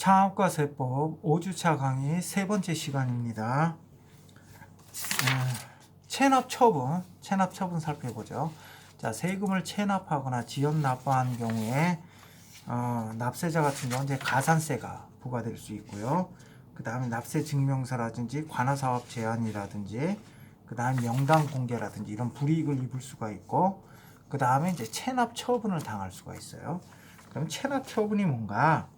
창업과세법 5주차 강의 세 번째 시간입니다. 체납처분 살펴보죠. 자, 세금을 체납하거나 지연 납부한 경우에 납세자 같은 경우는 이제 가산세가 부과될 수 있고요. 그 다음에 납세 증명서라든지 관하사업 제한이라든지 그 다음에 명단 공개라든지 이런 불이익을 입을 수가 있고, 그 다음에 이제 체납 처분을 당할 수가 있어요. 그럼 체납 처분이 뭔가?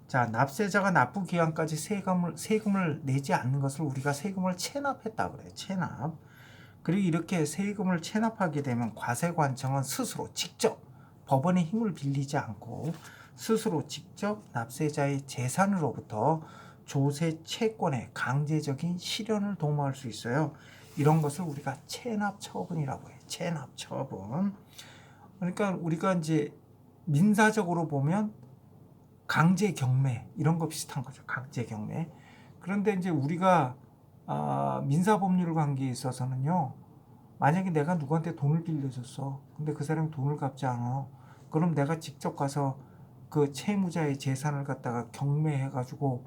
자, 납세자가 납부 기한까지 세금을 내지 않는 것을 우리가 세금을 체납했다 그래요. 체납. 그리고 이렇게 세금을 체납하게 되면 과세관청은 스스로 직접 법원의 힘을 빌리지 않고 스스로 직접 납세자의 재산으로부터 조세 채권의 강제적인 실현을 도모할 수 있어요. 이런 것을 우리가 체납 처분이라고 해요. 체납 처분. 그러니까 우리가 이제 민사적으로 보면 강제 경매 이런 거 비슷한 거죠. 강제 경매. 그런데 이제 우리가 민사 법률 관계에 있어서는요. 만약에 내가 누구한테 돈을 빌려줬어. 근데 그 사람이 돈을 갚지 않아. 그럼 내가 직접 가서 그 채무자의 재산을 갖다가 경매해가지고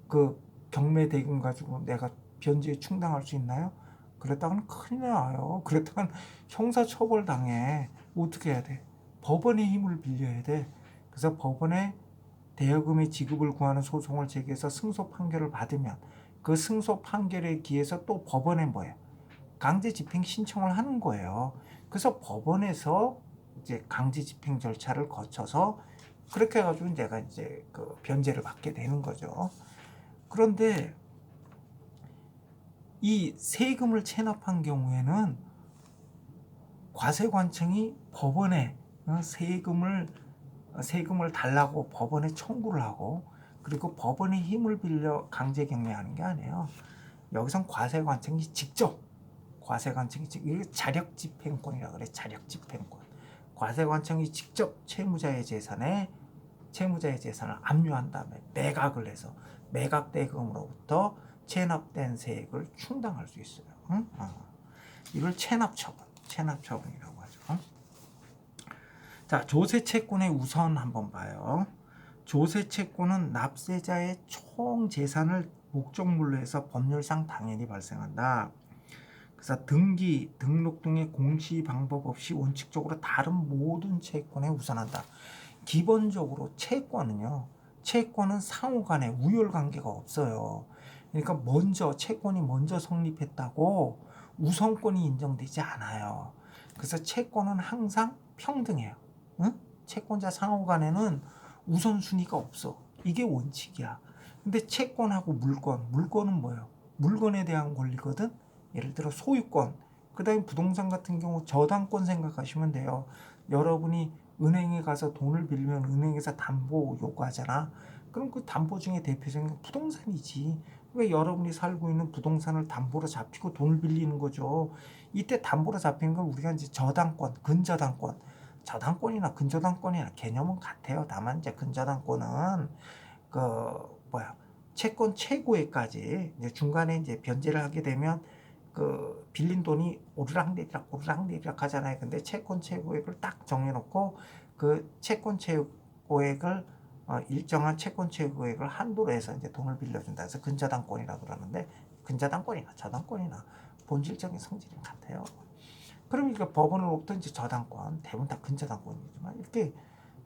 그 경매 대금 가지고 내가 변제에 충당할 수 있나요? 그랬다가는 큰일 나요. 그랬다가는 형사처벌 당해. 어떻게 해야 돼? 법원의 힘을 빌려야 돼. 그래서 법원에 대여금의 지급을 구하는 소송을 제기해서 승소 판결을 받으면 그 승소 판결에 기해서 또 법원에 강제 집행 신청을 하는 거예요. 그래서 법원에서 이제 강제 집행 절차를 거쳐서 그렇게 해가지고 내가 이제 그 변제를 받게 되는 거죠. 그런데 이 세금을 체납한 경우에는 과세관청이 법원에 세금을 달라고 법원에 청구를 하고, 그리고 법원의 힘을 빌려 강제 경매하는 게 아니에요. 여기선 과세관청이 직접 이게 자력집행권이라고 그래. 자력집행권. 과세관청이 직접 채무자의 재산을 압류한 다음에 매각을 해서 매각 대금으로부터 체납된 세액을 충당할 수 있어요. 이걸 체납처분이라고 하죠. 자, 조세채권의 우선 한번 봐요. 조세채권은 납세자의 총 재산을 목적물로 해서 법률상 당연히 발생한다. 그래서 등기, 등록 등의 공시 방법 없이 원칙적으로 다른 모든 채권에 우선한다. 기본적으로 채권은 상호 간에 우열 관계가 없어요. 그러니까 채권이 먼저 성립했다고 우선권이 인정되지 않아요. 그래서 채권은 항상 평등해요. 응? 채권자 상호 간에는 우선순위가 없어. 이게 원칙이야. 근데 채권하고 물건은 뭐예요? 물건에 대한 권리거든. 예를 들어 소유권, 그 다음에 부동산 같은 경우 저당권 생각하시면 돼요. 여러분이 은행에 가서 돈을 빌리면 은행에서 담보 요구하잖아. 그럼 그 담보 중에 대표적인 건 부동산이지. 그러니까 여러분이 살고 있는 부동산을 담보로 잡히고 돈을 빌리는 거죠. 이때 담보로 잡히는 건 우리가 이제 저당권, 저당권이나 근저당권이나 개념은 같아요. 다만 이제 근저당권은 채권 최고액까지 이제 중간에 이제 변제를 하게 되면 그 빌린 돈이 오르락내리락 하잖아요. 근데 채권 최고액을 딱 정해놓고 그 채권 최고액을 일정한 채권 최고액을 한도로 해서 이제 돈을 빌려준다. 그래서 근저당권이라고 그러는데 근저당권이나 저당권이나 본질적인 성질은 같아요. 그러니까 법원으로부터 이제 저당권, 대부분 다 근저당권이지만 이렇게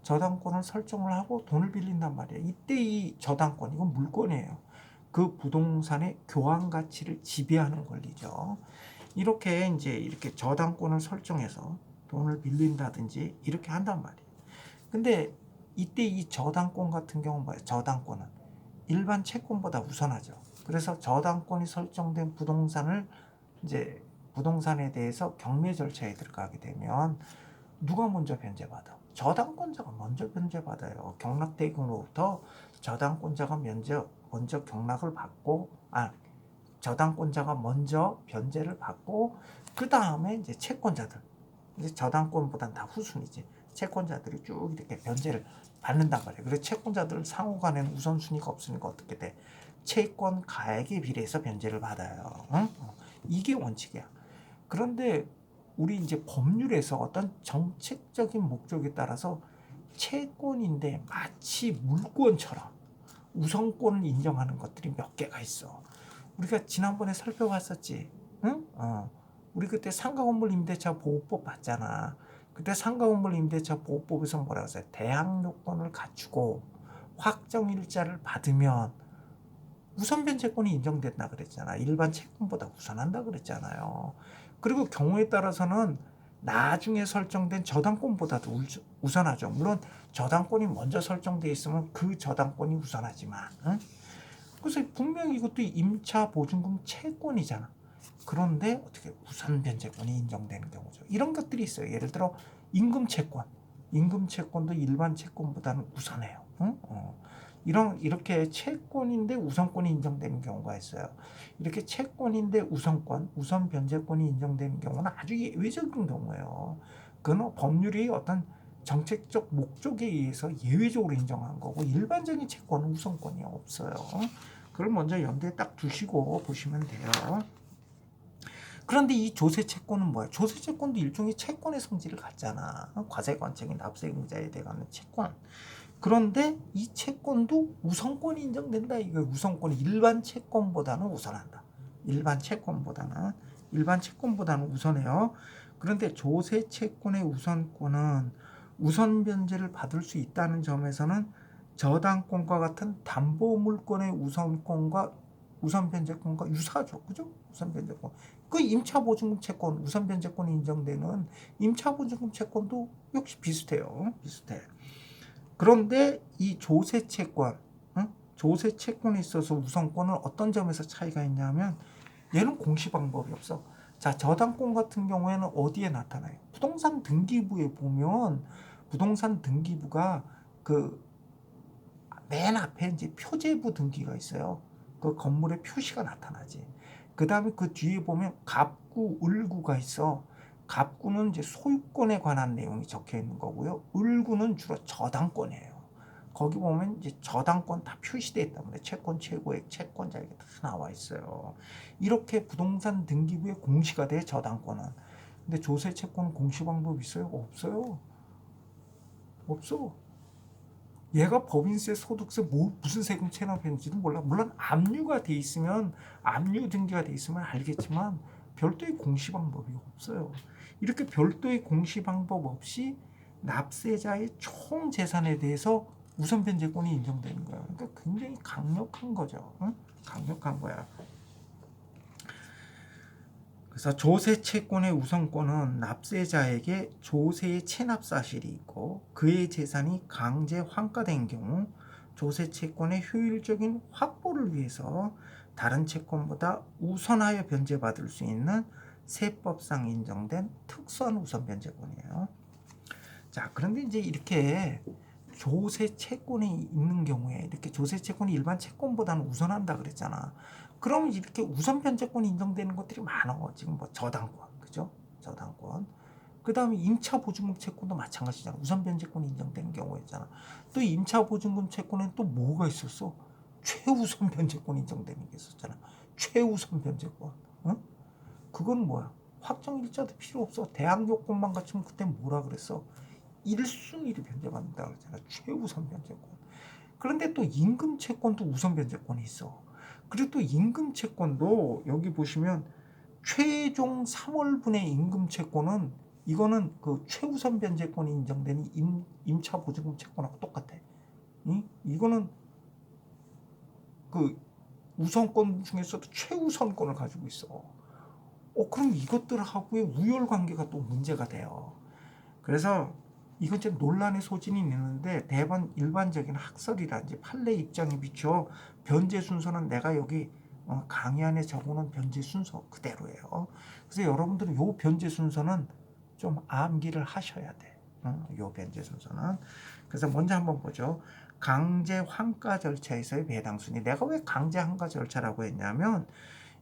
저당권을 설정을 하고 돈을 빌린단 말이에요. 이때 이 저당권, 이건 물건이에요. 그 부동산의 교환 가치를 지배하는 권리죠. 이렇게 저당권을 설정해서 돈을 빌린다든지 이렇게 한단 말이에요. 근데 이때 이 저당권 같은 경우는 뭐예요? 저당권은 일반 채권보다 우선하죠. 그래서 저당권이 설정된 부동산에 대해서 경매 절차에 들어가게 되면 누가 먼저 변제받아? 저당권자가 먼저 변제받아요. 경락대금으로부터 저당권자가 먼저 경락을 받고, 저당권자가 먼저 변제를 받고, 그 다음에 이제 채권자들, 이제 저당권보단 다 후순위지. 채권자들이 쭉 이렇게 변제를 받는단 말이에요. 그래서 채권자들 상호 간에는 우선순위가 없으니까 어떻게 돼? 채권 가액에 비례해서 변제를 받아요. 이게 원칙이야. 그런데 우리 이제 법률에서 어떤 정책적인 목적에 따라서 채권인데 마치 물건처럼 우선권을 인정하는 것들이 몇 개가 있어. 우리가 지난번에 살펴봤었지. 응? 우리 그때 상가건물 임대차 보호법 봤잖아. 그때 상가건물 임대차 보호법에서 뭐라고 했어요? 대항 요건을 갖추고 확정일자를 받으면 우선 변제권이 인정된다 그랬잖아. 일반 채권보다 우선한다 그랬잖아요. 그리고 경우에 따라서는 나중에 설정된 저당권보다도 우선하죠. 물론 저당권이 먼저 설정돼 있으면 그 저당권이 우선하지만, 응? 그래서 분명히 이것도 임차 보증금 채권이잖아. 그런데 어떻게 우선 변제권이 인정되는 경우죠. 이런 것들이 있어요. 예를 들어 임금 채권, 임금 채권도 일반 채권보다는 우선해요. 응? 이렇게 채권인데 우선권이 인정되는 경우가 있어요. 이렇게 채권인데 우선권, 우선 변제권이 인정되는 경우는 아주 예외적인 경우예요. 그건 법률이 어떤 정책적 목적에 의해서 예외적으로 인정한 거고 일반적인 채권은 우선권이 없어요. 그걸 먼저 염두에 딱 두시고 보시면 돼요. 그런데 이 조세 채권은 뭐야? 조세 채권도 일종의 채권의 성질을 갖잖아. 과세관청이 납세금자에 대한 채권. 그런데 이 채권도 우선권이 인정된다. 이거 우선권이 일반 채권보다는 우선한다. 일반 채권보다는 우선해요. 그런데 조세 채권의 우선권은 우선 변제를 받을 수 있다는 점에서는 저당권과 같은 담보물권의 우선권과 우선 변제권과 유사하죠. 그죠? 우선 변제권. 그 임차보증금 채권, 우선 변제권이 인정되는 임차보증금 채권도 역시 비슷해요. 비슷해. 그런데 이 조세 채권, 조세 채권에 있어서 우선권은 어떤 점에서 차이가 있냐면 얘는 공시 방법이 없어. 자, 저당권 같은 경우에는 어디에 나타나요? 부동산 등기부에 보면 부동산 등기부가 그 맨 앞에 이제 표제부 등기가 있어요. 그 건물의 표시가 나타나지. 그 다음에 그 뒤에 보면 갑구, 을구가 있어. 갑구는 이제 소유권에 관한 내용이 적혀 있는 거고요. 을구는 주로 저당권이에요. 거기 보면 이제 저당권 다 표시되어 있단 말이에요. 채권 최고액, 채권자 이게 다 나와 있어요. 이렇게 부동산 등기부에 공시가 돼 저당권은. 근데 조세 채권은 공시 방법이 있어요? 없어요. 없어. 얘가 법인세, 소득세, 무슨 세금 체납했는지도 몰라. 물론 압류가 돼 있으면 압류 등기가 돼 있으면 알겠지만 별도의 공시 방법이 없어요. 이렇게 별도의 공시 방법 없이 납세자의 총 재산에 대해서 우선 변제권이 인정되는 거야. 그러니까 굉장히 강력한 거죠. 응? 강력한 거야. 그래서 조세 채권의 우선권은 납세자에게 조세의 체납 사실이 있고 그의 재산이 강제 환가된 경우 조세 채권의 효율적인 확보를 위해서 다른 채권보다 우선하여 변제받을 수 있는 세법상 인정된 특수한 우선 변제권이에요. 자, 그런데 이제 이렇게 조세 채권이 있는 경우에 이렇게 조세 채권이 일반 채권보다는 우선한다 그랬잖아. 그럼 이렇게 우선 변제권이 인정되는 것들이 많아. 지금 뭐 저당권, 그죠? 저당권. 그 다음에 임차 보증금 채권도 마찬가지잖아. 우선 변제권이 인정되는 경우가 있잖아. 또 임차 보증금 채권에는 또 뭐가 있었어? 최우선 변제권이 인정되는 게 있었잖아. 최우선 변제권. 응? 그건 뭐야? 확정 일자도 필요 없어. 대항 요건만 갖추면 그때 뭐라 그랬어? 1순위를 변제받는다 그랬잖아. 최우선 변제권. 그런데 또 임금 채권도 우선 변제권이 있어. 그리고 또 임금 채권도 여기 보시면 최종 3월분의 임금 채권은 이거는 그 최우선 변제권이 인정되는 임차 보증금 채권하고 똑같아. 이거는 그 우선권 중에서도 최우선권을 가지고 있어. 그럼 이것들하고의 우열 관계가 또 문제가 돼요. 그래서 이건 좀 논란의 소진이 있는데 대반 일반적인 학설이라든지 판례 입장에 비추어 변제 순서는 내가 여기 강의 안에 적어놓은 변제 순서 그대로예요. 그래서 여러분들은 요 변제 순서는 좀 암기를 하셔야 돼. 요 변제 순서는. 그래서 먼저 한번 보죠. 강제 환가 절차에서의 배당 순위. 내가 왜 강제 환가 절차라고 했냐면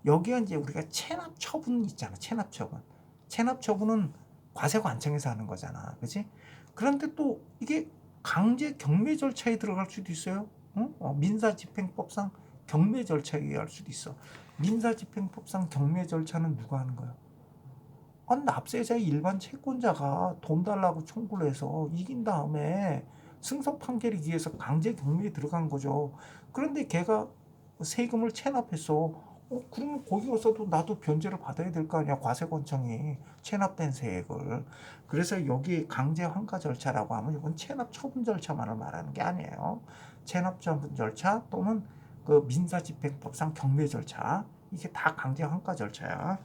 여기에 이제 우리가 체납 처분 있잖아. 체납 처분. 체납 처분은 과세관청에서 하는 거잖아. 그렇지? 그런데 또 이게 강제 경매 절차에 들어갈 수도 있어요. 민사집행법상 경매 절차에 의할 수도 있어. 민사집행법상 경매 절차는 누가 하는 거야? 납세자의 일반 채권자가 돈 달라고 청구를 해서 이긴 다음에 승소 판결이 위해서 강제 경매에 들어간 거죠. 그런데 걔가 세금을 체납했어. 그러면 거기서도 나도 변제를 받아야 될 거 아니야. 과세권청이 체납된 세액을. 그래서 여기 강제 환가 절차라고 하면 이건 체납 처분 절차만을 말하는 게 아니에요. 체납 처분 절차 또는 그 민사집행법상 경매 절차, 이게 다 강제 환가 절차야.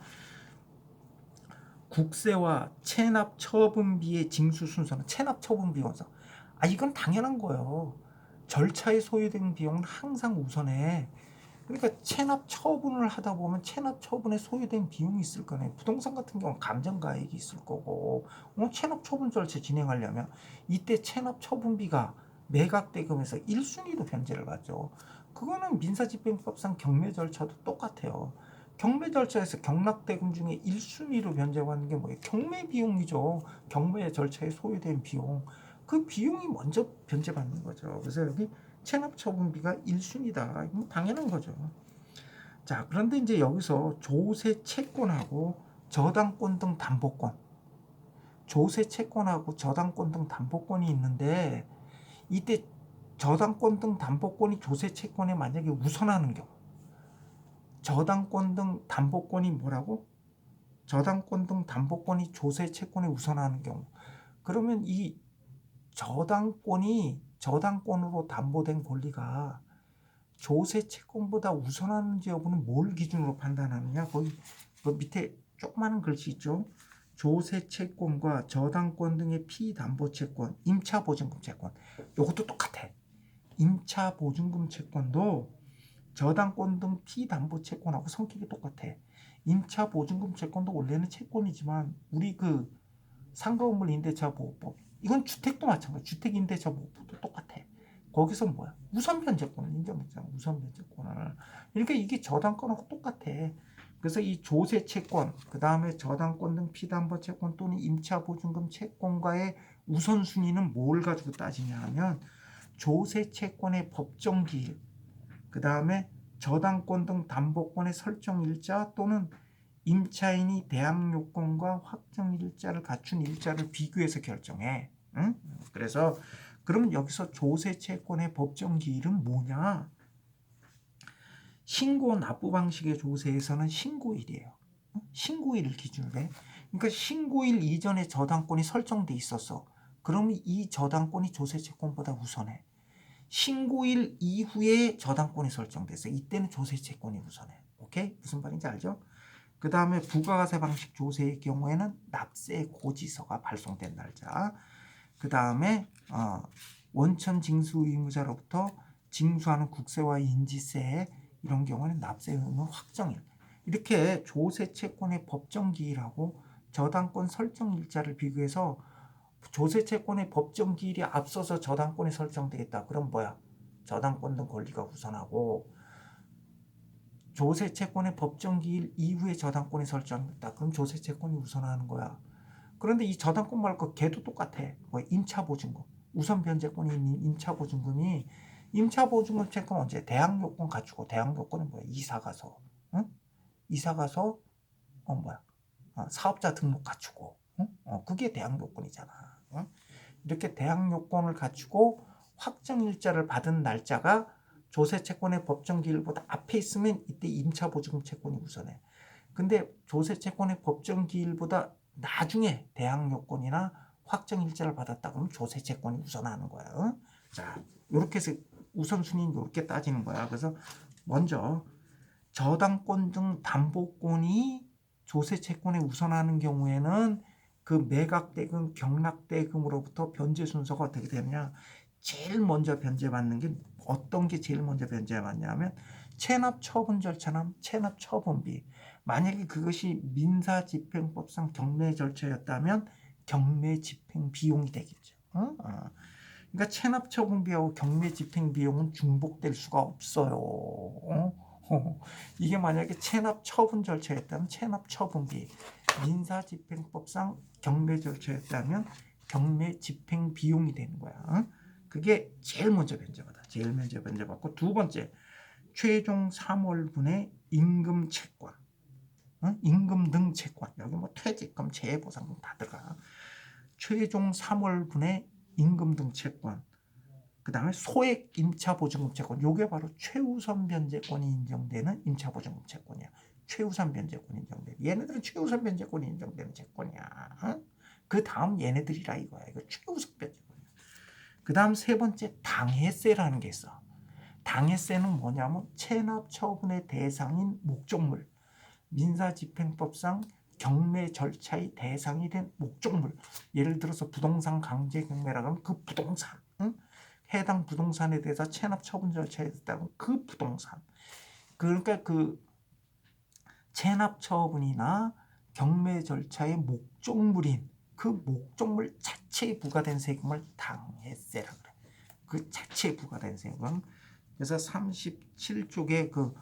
국세와 체납 처분비의 징수 순서는 체납 처분비 원서. 이건 당연한 거예요. 절차에 소요된 비용은 항상 우선해. 그러니까 체납 처분을 하다 보면 체납 처분에 소요된 비용이 있을 거네. 부동산 같은 경우는 감정가액이 있을 거고, 체납 처분 절차 진행하려면 이때 체납 처분비가 매각대금에서 1순위로 변제를 받죠. 그거는 민사집행법상 경매 절차도 똑같아요. 경매 절차에서 경락대금 중에 1순위로 변제받는 게 뭐예요? 경매 비용이죠. 경매 절차에 소요된 비용. 그 비용이 먼저 변제받는 거죠. 그래서 여기 체납처분비가 1순위다. 이건 당연한 거죠. 자, 그런데 이제 여기서 조세 채권하고 저당권 등 담보권, 조세 채권하고 저당권 등 담보권이 있는데, 이때 저당권 등 담보권이 조세 채권에 만약에 우선하는 경우, 저당권 등 담보권이 뭐라고? 저당권 등 담보권이 조세 채권에 우선하는 경우, 그러면 이 저당권으로 담보된 권리가 조세 채권보다 우선하는지 여부는 뭘 기준으로 판단하느냐? 거기 그 밑에 조그마한 글씨 있죠? 조세 채권과 저당권 등의 피담보 채권, 임차 보증금 채권, 이것도 똑같아. 임차 보증금 채권도 저당권 등 피담보 채권하고 성격이 똑같아. 임차 보증금 채권도 원래는 채권이지만 우리 그 상가건물 임대차 보호법, 이건 주택도 마찬가지. 주택 임대차 보호법도 똑같아. 거기서 뭐야? 우선 변제권을 인정했잖아. 우선 변제권을. 그러니까 이게 저당권하고 똑같아. 그래서 이 조세 채권, 그 다음에 저당권 등 피담보 채권 또는 임차 보증금 채권과의 우선순위는 뭘 가지고 따지냐 하면 조세 채권의 법정 기일, 그 다음에 저당권 등 담보권의 설정 일자 또는 임차인이 대항 요건과 확정 일자를 갖춘 일자를 비교해서 결정해. 응? 그래서 그럼 여기서 조세 채권의 법정 기일은 뭐냐? 신고 납부 방식의 조세에서는 신고일이에요. 신고일을 기준으로 해. 그러니까 신고일 이전에 저당권이 설정돼 있었어. 그럼 이 저당권이 조세 채권보다 우선해. 신고일 이후에 저당권이 설정돼서 이때는 조세 채권이 우선해. 오케이? 무슨 말인지 알죠? 그 다음에 부가가세 방식 조세의 경우에는 납세 고지서가 발송된 날짜. 그 다음에 원천 징수 의무자로부터 징수하는 국세와 인지세, 이런 경우에는 납세 의무 확정일. 이렇게 조세 채권의 법정 기일하고 저당권 설정 일자를 비교해서 조세 채권의 법정 기일이 앞서서 저당권이 설정되겠다. 그럼 뭐야? 저당권 등 권리가 우선하고, 조세 채권의 법정 기일 이후에 저당권이 설정됐다. 그럼 조세 채권이 우선하는 거야. 그런데 이 저당권 말고 걔도 똑같아. 임차 보증금. 우선 변제권이 있는 임차 보증금이, 임차 보증금 채권 언제? 대항 요건 갖추고, 대항 요건은 뭐야? 이사 가서, 응? 이사 가서 사업자 등록 갖추고, 응? 그게 대항 요건이잖아. 응? 이렇게 대항 요건을 갖추고 확정 일자를 받은 날짜가 조세 채권의 법정 기일보다 앞에 있으면 이때 임차 보증금 채권이 우선해. 근데 조세 채권의 법정 기일보다 나중에 대항 요건이나 확정 일자를 받았다 그러면 조세 채권이 우선하는 거야. 자, 이렇게 해서 우선순위는 이렇게 따지는 거야. 그래서 먼저 저당권 등 담보권이 조세 채권에 우선하는 경우에는 그 매각대금, 경락대금으로부터 변제 순서가 어떻게 되느냐? 제일 먼저 변제받는 게 어떤 게 제일 먼저 변제받냐면 체납 처분 절차나 체납 처분비. 만약에 그것이 민사집행법상 경매 절차였다면 경매 집행 비용이 되겠죠. 그러니까 체납 처분비하고 경매 집행 비용은 중복될 수가 없어요. 이게 만약에 체납 처분 절차였다면 체납 처분비, 민사집행법상 경매 절차였다면 경매 집행 비용이 되는 거야. 그게 제일 먼저 변제받아. 제일 먼저 변제받고, 두 번째, 최종 3월분의 임금 채권, 임금 등 채권. 여기 퇴직금, 재해보상금 다 들어가. 최종 3월분의 임금 등 채권. 그 다음에 소액 임차보증금 채권, 요게 바로 최우선 변제권이 인정되는 임차보증금 채권이야. 최우선 변제권이 인정돼. 얘네들은 최우선 변제권이 인정되는 채권이야. 어? 그 다음 얘네들이라 이거야. 이거 최우선 변제권이야. 그 다음 세 번째 당해세라는 게 있어. 당해세는 뭐냐면 체납 처분의 대상인 목적물, 민사집행법상 경매 절차의 대상이 된 목적물, 예를 들어서 부동산 강제 경매라고 하면 그 부동산, 응? 해당 부동산에 대해서 체납 처분 절차에 따른 그 부동산, 그러니까 그 체납 처분이나 경매 절차의 목적물인 그 목적물 자체에 부과된 세금을 당해세라 그래. 그 자체에 부과된 세금. 그래서 37쪽에 그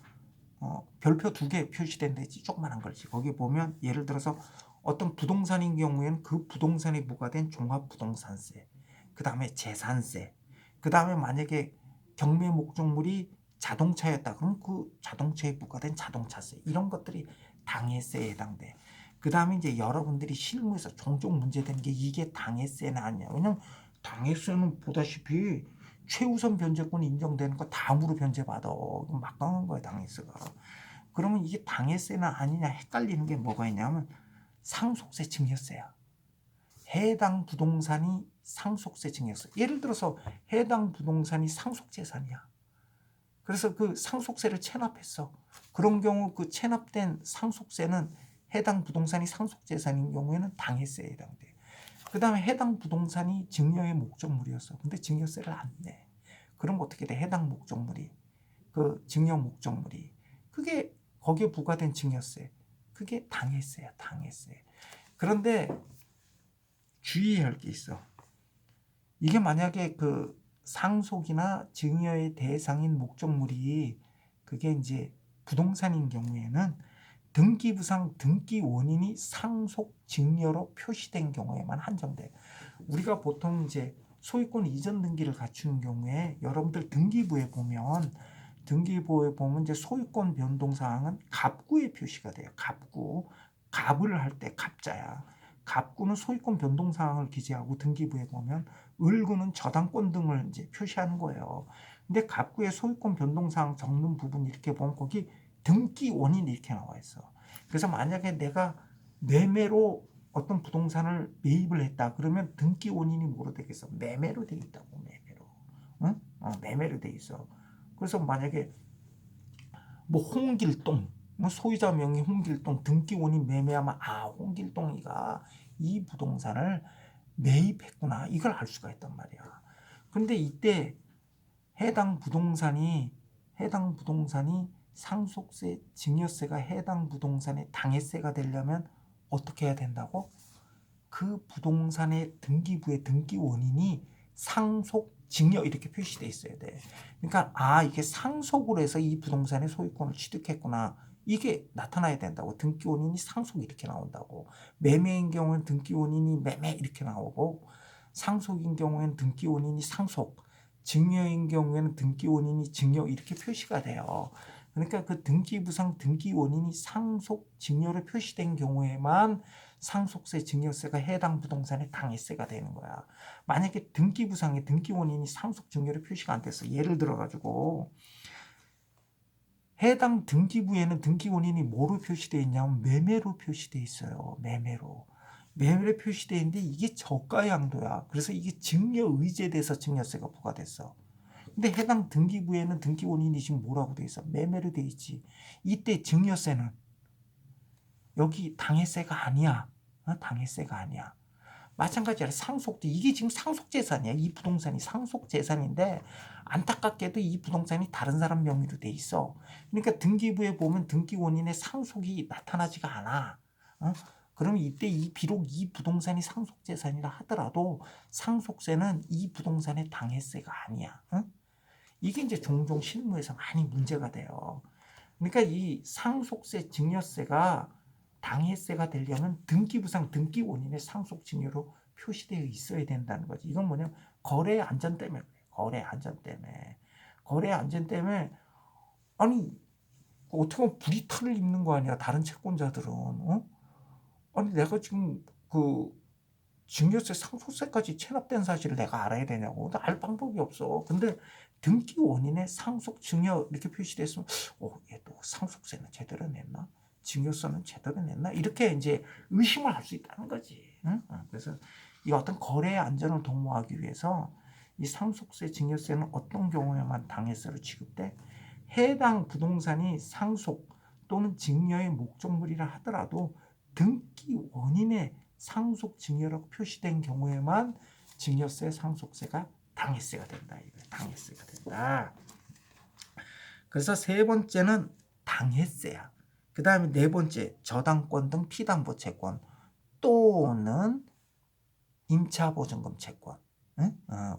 별표 2개 표시된 데지 조그만한 걸지. 거기 보면 예를 들어서 어떤 부동산인 경우에는 그 부동산에 부과된 종합부동산세, 그 다음에 재산세, 그 다음에 만약에 경매 목적물이 자동차였다 그럼 그 자동차에 부과된 자동차세, 이런 것들이 당해세에 해당돼. 그 다음에 이제 여러분들이 실무에서 종종 문제되는 게 이게 당해세는 아니야. 왜냐면 당해세는 보다시피 최우선 변제권 인정되는 거 다음으로 변제받아. 막강한 거야 당해세가. 그러면 이게 당해세나 아니냐 헷갈리는 게 뭐가 있냐면 상속세 증여세야. 해당 부동산이 상속세 증여세. 예를 들어서 해당 부동산이 상속재산이야. 그래서 그 상속세를 체납했어. 그런 경우 그 체납된 상속세는 해당 부동산이 상속재산인 경우에는 당해세에 해당돼. 그 다음에 해당 부동산이 증여의 목적물이었어. 근데 증여세를 안 내. 그럼 어떻게 돼? 해당 목적물이, 그 증여 목적물이, 그게 거기에 부과된 증여세, 그게 당해세야, 당해세. 그런데 주의할 게 있어. 이게 만약에 그 상속이나 증여의 대상인 목적물이 그게 이제 부동산인 경우에는 등기부상 등기 원인이 상속 증여로 표시된 경우에만 한정돼. 우리가 보통 이제 소유권 이전 등기를 갖추는 경우에 여러분들 등기부에 보면 이제 소유권 변동 사항은 갑구에 표시가 돼요. 갑구. 갑을 할 때 갑자야. 갑구는 소유권 변동 사항을 기재하고 등기부에 보면 을구는 저당권 등을 이제 표시하는 거예요. 근데 갑구에 소유권 변동 사항 적는 부분 이렇게 보면 거기 등기 원인이 이렇게 나와 있어. 그래서 만약에 내가 매매로 어떤 부동산을 매입을 했다 그러면 등기 원인이 뭐로 되겠어? 매매로 돼 있다고. 매매로. 응? 매매로 돼 있어. 그래서 만약에 뭐 홍길동, 뭐 소유자 명의 홍길동, 등기 원인 매매하면 홍길동이가 이 부동산을 매입했구나, 이걸 알 수가 있단 말이야. 근데 이때 해당 부동산이 상속세, 증여세가 해당 부동산의 당해세가 되려면 어떻게 해야 된다고? 그 부동산의 등기부의 등기 원인이 상속, 증여 이렇게 표시돼 있어야 돼. 그러니까 이게 상속을 해서 이 부동산의 소유권을 취득했구나, 이게 나타나야 된다고. 등기 원인이 상속 이렇게 나온다고. 매매인 경우는 등기 원인이 매매 이렇게 나오고, 상속인 경우에는 등기 원인이 상속, 증여인 경우에는 등기 원인이 증여 이렇게 표시가 돼요. 그러니까 그 등기부상 등기 원인이 상속, 증여로 표시된 경우에만 상속세, 증여세가 해당 부동산의 당해세가 되는 거야. 만약에 등기부상에 등기 원인이 상속, 증여로 표시가 안 됐어. 예를 들어가지고 해당 등기부에는 등기 원인이 뭐로 표시되어 있냐면 매매로 표시되어 있어요. 매매로 표시되어 있는데 이게 저가 양도야. 그래서 이게 증여 의제돼서 증여세가 부과됐어. 근데 해당 등기부에는 등기 원인이 지금 뭐라고 돼 있어? 매매로 돼 있지. 이때 증여세는 여기 당해세가 아니야. 당해세가 아니야. 마찬가지로 상속도 이게 지금 상속재산이야. 이 부동산이 상속재산인데 안타깝게도 이 부동산이 다른 사람 명의로 돼 있어. 그러니까 등기부에 보면 등기 원인의 상속이 나타나지가 않아. 그럼 이때 비록 이 부동산이 상속재산이라 하더라도 상속세는 이 부동산의 당해세가 아니야. 이게 이제 종종 실무에서 많이 문제가 돼요. 그러니까 이 상속세, 증여세가 당해세가 되려면 등기부상 등기 원인의 상속 증여로 표시되어 있어야 된다는 거지. 이건 뭐냐면 거래 안전 때문에 그래. 거래 안전 때문에. 거래 안전 때문에 아니 어떻게 보면 불이탈을 입는 거 아니야. 다른 채권자들은. 아니 내가 지금 그 증여세 상속세까지 체납된 사실을 내가 알아야 되냐고. 알 방법이 없어. 근데 등기 원인에 상속 증여 이렇게 표시됐으면 얘도 상속세는 제대로 냈나? 증여세는 제대로 냈나? 이렇게 이제 의심을 할 수 있다는 거지. 응? 그래서 이 어떤 거래의 안전을 도모하기 위해서 이 상속세, 증여세는 어떤 경우에만 당해세로 취급돼? 해당 부동산이 상속 또는 증여의 목적물이라 하더라도 등기 원인에 상속 증여라고 표시된 경우에만 증여세, 상속세가 당해세가 된다. 이거 당해세가 된다. 그래서 세 번째는 당해세야. 그 다음에 네 번째 저당권 등 피담보채권 또는 임차보증금 채권.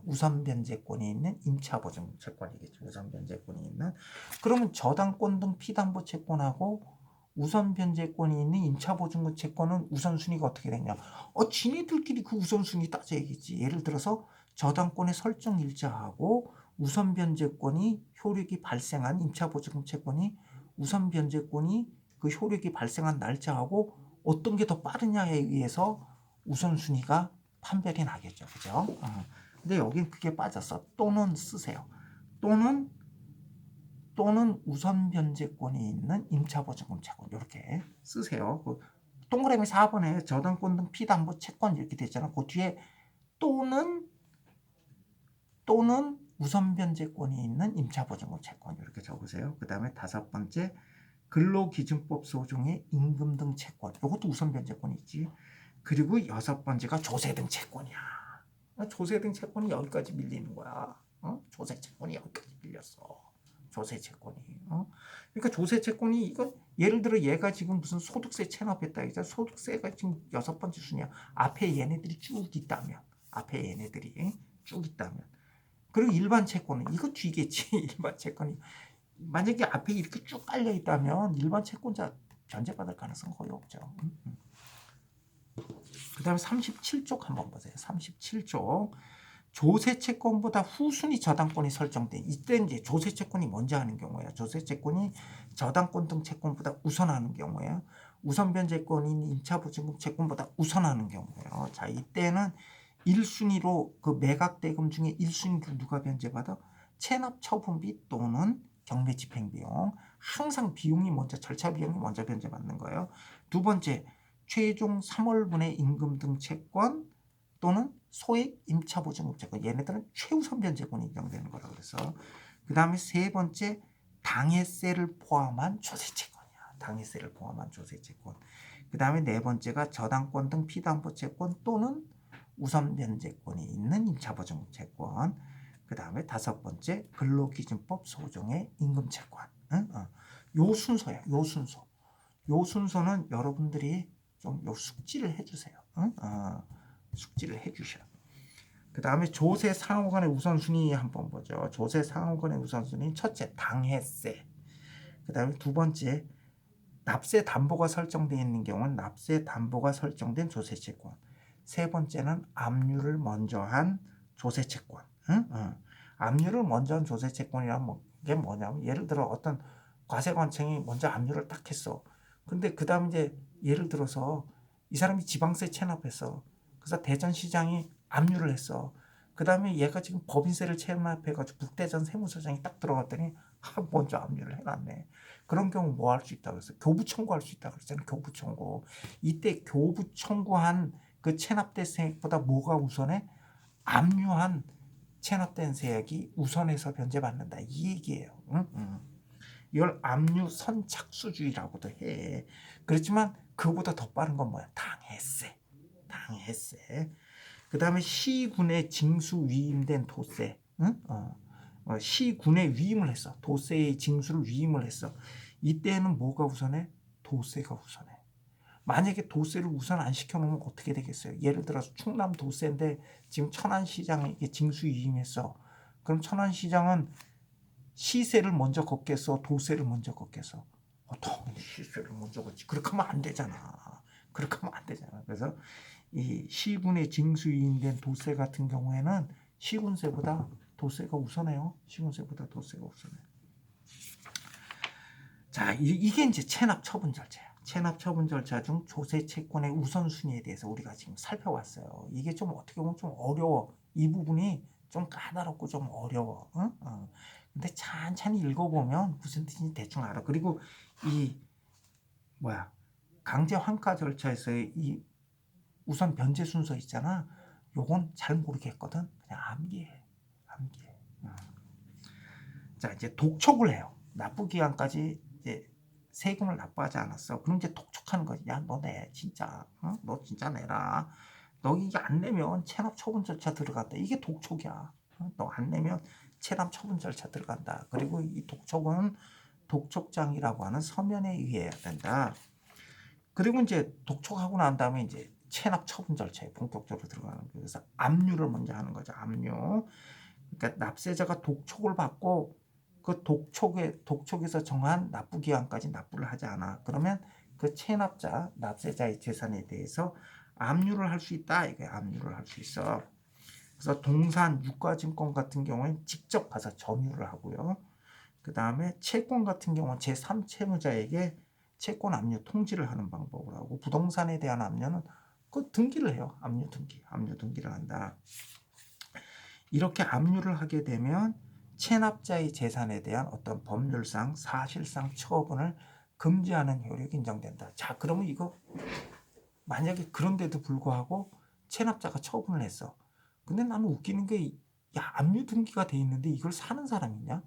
우선변제권이 있는 임차보증금 채권이겠죠. 우선변제권이 있는. 그러면 저당권 등 피담보채권하고 우선변제권이 있는 임차보증금 채권은 우선순위가 어떻게 되냐? 지네들끼리 그 우선순위 따져야겠지. 예를 들어서 저당권의 설정일자하고 우선변제권이 효력이 발생한 임차보증금 채권이 우선변제권이 그 효력이 발생한 날짜하고 어떤 게 더 빠르냐에 의해서 우선순위가 판별이 나겠죠. 그죠? 근데 여긴 그게 빠졌어. 또는 쓰세요. 또는 우선 변제권이 있는 임차보증금 채권 이렇게 쓰세요. 그 동그라미 4번에 저당권 등 피담보 채권 이렇게 되잖아. 그 뒤에 또는 우선 변제권이 있는 임차보증금 채권 이렇게 적으세요. 그 다음에 다섯 번째 근로기준법 소송의 임금 등 채권 이것도 우선 변제권이 있지. 그리고 여섯 번째가 조세 등 채권이야. 조세 등 채권이 여기까지 밀리는 거야. 조세 채권이 여기까지 밀렸어. 조세 채권이. 그러니까 조세 채권이 이거 예를 들어 얘가 지금 무슨 소득세 체납했다. 이제 소득세가 지금 여섯 번째 순위야. 앞에 얘네들이 쭉 있다면. 그리고 일반 채권은 이거 뒤겠지. 일반 채권이 만약에 앞에 이렇게 쭉 깔려 있다면 일반 채권자 변제받을 가능성은 거의 없죠. 그 다음에 37쪽 한번 보세요. 37쪽. 조세채권보다 후순위 저당권이 설정돼. 이때 이제 조세채권이 먼저 하는 경우야. 조세채권이 저당권 등 채권보다 우선하는 경우야. 우선변제권인 임차보증금 채권보다 우선하는 경우예요. 자, 이때는 1순위로 그 매각대금 중에 1순위로 누가 변제받아? 체납처분비 또는 경매집행비용. 항상 비용이 먼저 절차 비용이 먼저 변제받는 거예요. 두 번째 최종 3월분의 임금 등 채권 또는 소액 임차보증금 채권 얘네들은 최우선 변제권이 인정되는 거라고 그래서 그 다음에 세 번째 당해세를 포함한 조세채권이야. 당해세를 포함한 조세채권. 그 다음에 네 번째가 저당권 등 피담보채권 또는 우선 변제권이 있는 임차보증금 채권. 그 다음에 다섯 번째 근로기준법 소정의 임금채권. 요 순서야. 요 순서는 여러분들이 좀 요 숙지를 해주세요. 숙지를 해주셔. 그 다음에 조세 상호간의 우선순위 한번 보죠. 조세 상호간의 우선순위 첫째 당해세. 그 다음에 두 번째 납세 담보가 설정되어 있는 경우는 납세 담보가 설정된 조세채권. 세 번째는 압류를 먼저 한 조세채권. 압류를 먼저 한 조세채권이라는 게 뭐냐면 예를 들어 어떤 과세관청이 먼저 압류를 딱 했어. 근데 그 다음 이제 예를 들어서 이 사람이 지방세 체납했어. 그래서 대전시장이 압류를 했어. 그 다음에 얘가 지금 법인세를 체납해가지고 북대전 세무서장이 딱 들어갔더니 먼저 압류를 해놨네. 그런 경우 뭐 할 수 있다고 그랬어? 교부 청구할 수 있다고 그랬잖아. 교부 청구. 이때 교부 청구한 그 체납된 세액보다 뭐가 우선해? 압류한 체납된 세액이 우선해서 변제받는다. 이 얘기예요. 이걸 압류 선착수주의라고도 해. 그렇지만 그보다 더 빠른 건 뭐야? 당해세. 그 다음에 시군에 징수 위임된 도세. 시군에 위임을 했어. 도세의 징수를 위임을 했어. 이때는 뭐가 우선해? 도세가 우선해. 만약에 도세를 우선 안 시켜놓으면 어떻게 되겠어요? 예를 들어서 충남 도세인데 지금 천안시장에게 징수 위임했어. 그럼 천안시장은 시세를 먼저 걷겠어? 도세를 먼저 걷겠어? 당연히 시세를 먼저 걷지. 그렇게 하면 안 되잖아. 그래서 이 시군에 징수 위임된 도세 같은 경우에는 시군세보다 도세가 우선해요. 자, 이게 이제 체납 처분 절차야. 체납 처분 절차 중 조세 채권의 우선순위에 대해서 우리가 지금 살펴봤어요. 이게 좀 어떻게 보면 좀 어려워. 이 부분이 좀 까다롭고 좀 어려워. 응? 근데 찬찬히 읽어보면 무슨 뜻인지 대충 알아. 그리고 이 뭐야 강제 환가 절차에서의 이 우선 변제 순서 있잖아. 요건 잘 모르겠거든. 그냥 암기해. 암기해. 자, 이제 독촉을 해요. 납부 기간까지 이제 세금을 납부하지 않았어. 그럼 이제 독촉하는 거지. 야, 너 내, 진짜. 너 진짜 내라. 너 이게 안 내면 체납 처분 절차 들어간다. 이게 독촉이야. 너 안 내면 체납 처분 절차 들어간다. 그리고 이 독촉은 독촉장이라고 하는 서면에 의해야 된다. 그리고 이제 독촉하고 난 다음에 이제 체납 처분 절차에 본격적으로 들어가는 거예요. 그래서 압류를 먼저 하는 거죠. 압류. 그러니까 납세자가 독촉을 받고 그 독촉에서 정한 납부 기한까지 납부를 하지 않아. 그러면 그 체납자, 납세자의 재산에 대해서 압류를 할 수 있다. 이게 압류를 할 수 있어. 그래서 동산, 유가증권 같은 경우는 직접 가서 점유를 하고요. 그 다음에 채권 같은 경우는 제3채무자에게 채권 압류 통지를 하는 방법을 하고, 부동산에 대한 압류는 그 등기를 해요. 압류 등기를 한다. 이렇게 압류를 하게 되면 체납자의 재산에 대한 어떤 법률상 사실상 처분을 금지하는 효력이 인정된다. 자, 그러면 이거 만약에 그런데도 불구하고 체납자가 처분을 했어. 근데 나는 웃기는 게, 야, 압류 등기가 돼 있는데 이걸 사는 사람이냐?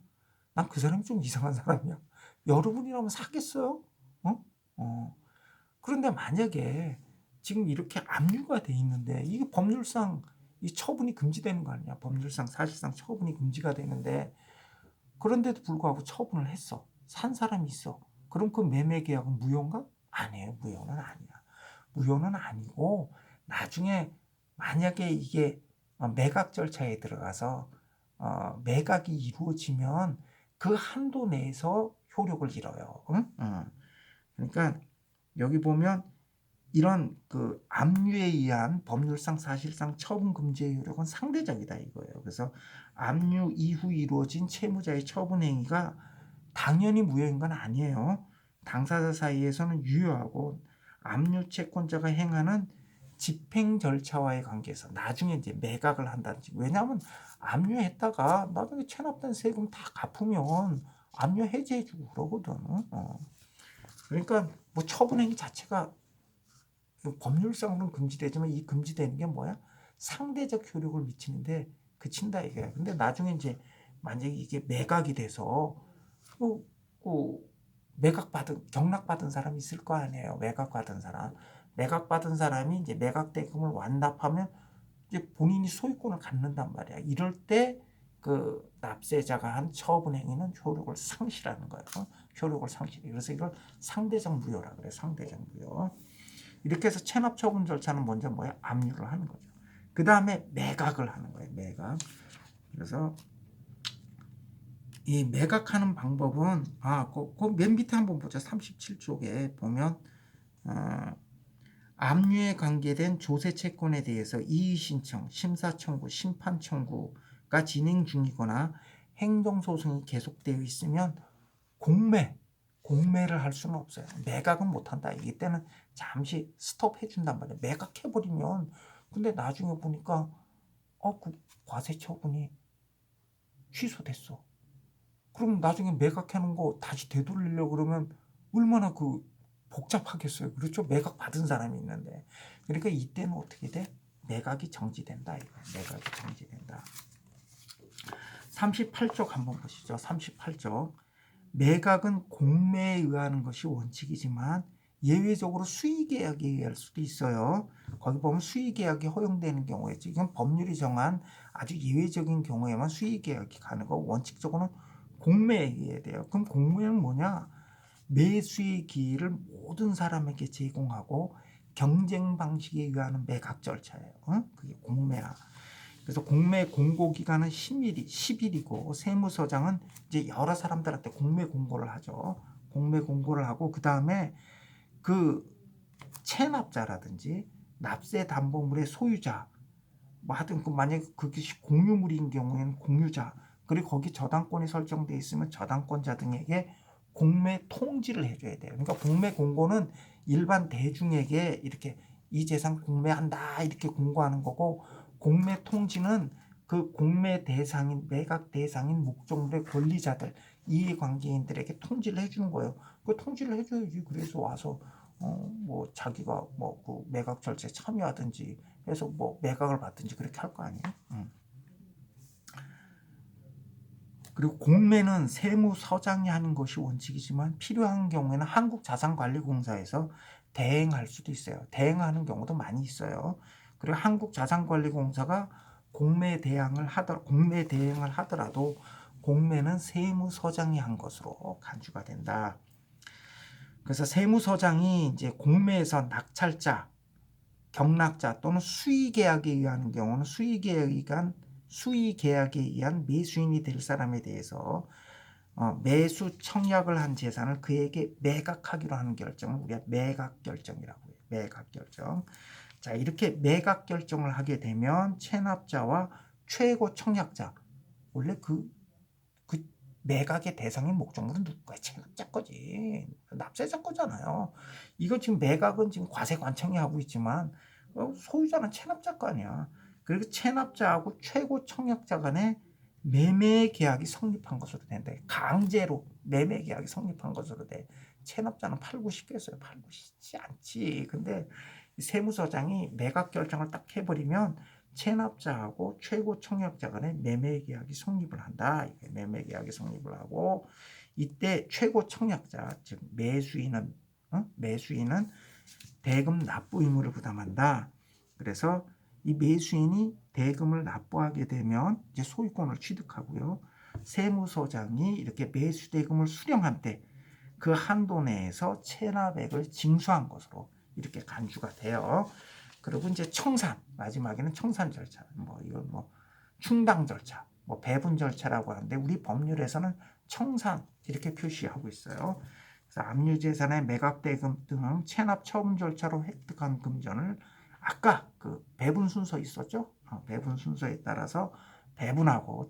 난 그 사람이 좀 이상한 사람이야. 여러분이라면 사겠어요? 그런데 만약에 지금 이렇게 압류가 돼 있는데 이게 법률상 이 처분이 금지되는 거 아니야? 법률상 사실상 처분이 금지가 되는데, 그런데도 불구하고 처분을 했어. 산 사람이 있어. 그럼 그 매매 계약은 무효인가? 아니에요. 무효는 아니야. 무효는 아니고, 나중에 만약에 이게 매각 절차에 들어가서 매각이 이루어지면 그 한도 내에서 효력을 잃어요. 응? 그러니까 여기 보면 이런 그 압류에 의한 법률상 사실상 처분 금지의 효력은 상대적이다 이거예요. 그래서 압류 이후 이루어진 채무자의 처분 행위가 당연히 무효인 건 아니에요. 당사자 사이에서는 유효하고, 압류 채권자가 행하는 집행 절차와의 관계에서 나중에 이제 매각을 한다든지, 왜냐하면 압류했다가 나중에 체납된 세금 다 갚으면 압류 해제해주고 그러거든. 그러니까 뭐 처분행위 자체가 법률상으로는 금지되지만, 이 금지되는 게 뭐야? 상대적 효력을 미치는데 그친다 이게. 근데 나중에 이제 만약에 이게 매각이 돼서 경락받은 사람이 있을 거 아니에요. 매각받은 사람이 이제 매각 대금을 완납하면 이제 본인이 소유권을 갖는단 말이야. 이럴 때 그 납세자가 한 처분 행위는 효력을 상실하는 거예요. 효력을 상실해. 그래서 이걸 상대적 무효라 그래. 상대적 무효. 이렇게 해서 체납 처분 절차는 먼저 뭐야? 압류를 하는 거죠. 그 다음에 매각을 하는 거예요. 매각. 그래서 이 매각하는 방법은 맨 밑에 한번 보자. 37쪽에 보면 압류에 관계된 조세 채권에 대해서 이의 신청, 심사 청구, 심판 청구가 진행 중이거나 행정 소송이 계속되어 있으면 공매를 할 수는 없어요. 매각은 못 한다. 이때는 잠시 스톱해 준단 말이에요. 매각해 버리면, 근데 나중에 보니까 그 과세 처분이 취소됐어. 그럼 나중에 매각해 놓은 거 다시 되돌리려고 그러면 얼마나 복잡하겠어요. 그렇죠? 매각 받은 사람이 있는데. 그러니까 이때는 어떻게 돼? 매각이 정지된다. 매각이 정지된다. 38쪽 한번 보시죠. 38쪽. 매각은 공매에 의하는 것이 원칙이지만 예외적으로 수의계약에 의할 수도 있어요. 거기 보면 수의계약이 허용되는 경우에, 지금 법률이 정한 아주 예외적인 경우에만 수의계약이 가능하고, 원칙적으로는 공매에 의해야 돼요. 그럼 공매는 뭐냐? 매수의 기회를 모든 사람에게 제공하고 경쟁 방식에 의한 매각 절차예요. 그게 공매야. 그래서 공매 공고 기간은 10일이고 세무서장은 이제 여러 사람들한테 공매 공고를 하죠. 공매 공고를 하고, 그 다음에 그 체납자라든지 납세 담보물의 소유자, 뭐 하여튼 만약에 그것이 공유물인 경우에는 공유자, 그리고 거기 저당권이 설정되어 있으면 저당권자 등에게 공매 통지를 해줘야 돼요. 그러니까 공매 공고는 일반 대중에게 이렇게 이 재산 공매한다 이렇게 공고하는 거고, 공매 통지는 그 공매 대상인, 매각 대상인 목적물의 권리자들, 이해관계인들에게 통지를 해주는 거예요. 그 통지를 해줘야지. 그래서 와서 뭐 자기가 뭐 그 매각 절차에 참여하든지 해서 뭐 매각을 받든지 그렇게 할 거 아니에요. 그리고 공매는 세무서장이 하는 것이 원칙이지만 필요한 경우에는 한국자산관리공사에서 대행할 수도 있어요. 대행하는 경우도 많이 있어요. 그리고 한국자산관리공사가 공매 대행을 하더라도 공매는 세무서장이 한 것으로 간주가 된다. 그래서 세무서장이 이제 공매에서 낙찰자, 경락자 또는 수의계약에 의한 경우는 수의계약에 의한 매수인이 될 사람에 대해서 매수 청약을 한 재산을 그에게 매각하기로 하는 결정을 우리가 매각결정이라고 해요. 매각결정. 자, 이렇게 매각결정을 하게 되면 체납자와 최고 청약자, 원래 그 매각의 대상인 목적물은 누구야? 체납자 거지. 납세자 거잖아요. 이거 지금 매각은 지금 과세관청이 하고 있지만 소유자는 체납자 거 아니야. 그리고 체납자하고 최고 청약자 간에 매매 계약이 성립한 것으로 된다. 강제로 매매 계약이 성립한 것으로 돼. 체납자는 팔고 싶겠어요? 팔고 싶지 않지. 근데 세무서장이 매각 결정을 딱 해버리면 체납자하고 최고 청약자 간에 매매 계약이 성립을 한다. 매매 계약이 성립을 하고, 이때 최고 청약자, 즉 매수인은 대금 납부 의무를 부담한다. 그래서 이 매수인이 대금을 납부하게 되면 이제 소유권을 취득하고요. 세무서장이 이렇게 매수 대금을 수령한 때 그 한도 내에서 체납액을 징수한 것으로 이렇게 간주가 돼요. 그리고 이제 청산, 마지막에는 청산 절차, 뭐 이건 뭐 충당 절차, 뭐 배분 절차라고 하는데 우리 법률에서는 청산 이렇게 표시하고 있어요. 그래서 압류재산의 매각대금 등 체납 처분 절차로 획득한 금전을 아까 그 배분 순서 있었죠? 배분 순서에 따라서 배분하고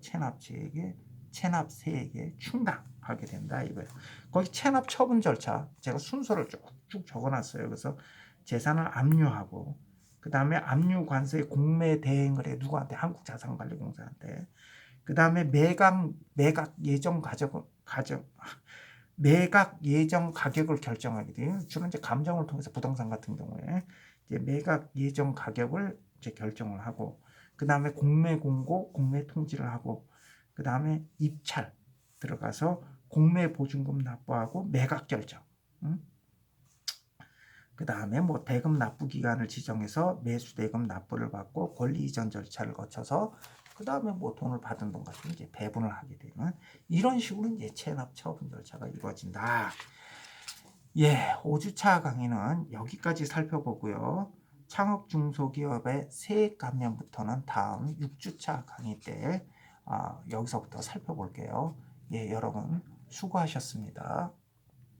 체납세에게 충당하게 된다 이거예요. 거기 체납 처분 절차 제가 순서를 쭉 적어놨어요. 그래서 재산을 압류하고, 그 다음에 압류 관세의 공매 대행을 해. 누구한테? 한국자산관리공사한테. 그 다음에 매각 예정 가격을 결정하게 돼요. 주로 이제 감정을 통해서 부동산 같은 경우에 이제 매각 예정 가격을 이제 결정을 하고, 그 다음에 공매 공고, 공매 통지를 하고, 그 다음에 입찰 들어가서 공매 보증금 납부하고 매각 결정. 그 다음에 뭐 대금 납부 기간을 지정해서 매수 대금 납부를 받고 권리 이전 절차를 거쳐서 그 다음에 뭐 돈을 받은 돈 같은 이제 배분을 하게 되는, 이런 식으로 이제 체납 처분 절차가 이루어진다. 예, 5주차 강의는 여기까지 살펴보고요. 창업 중소기업의 세액 감면부터는 다음 6주차 강의 때 여기서부터 살펴볼게요. 예, 여러분 수고하셨습니다.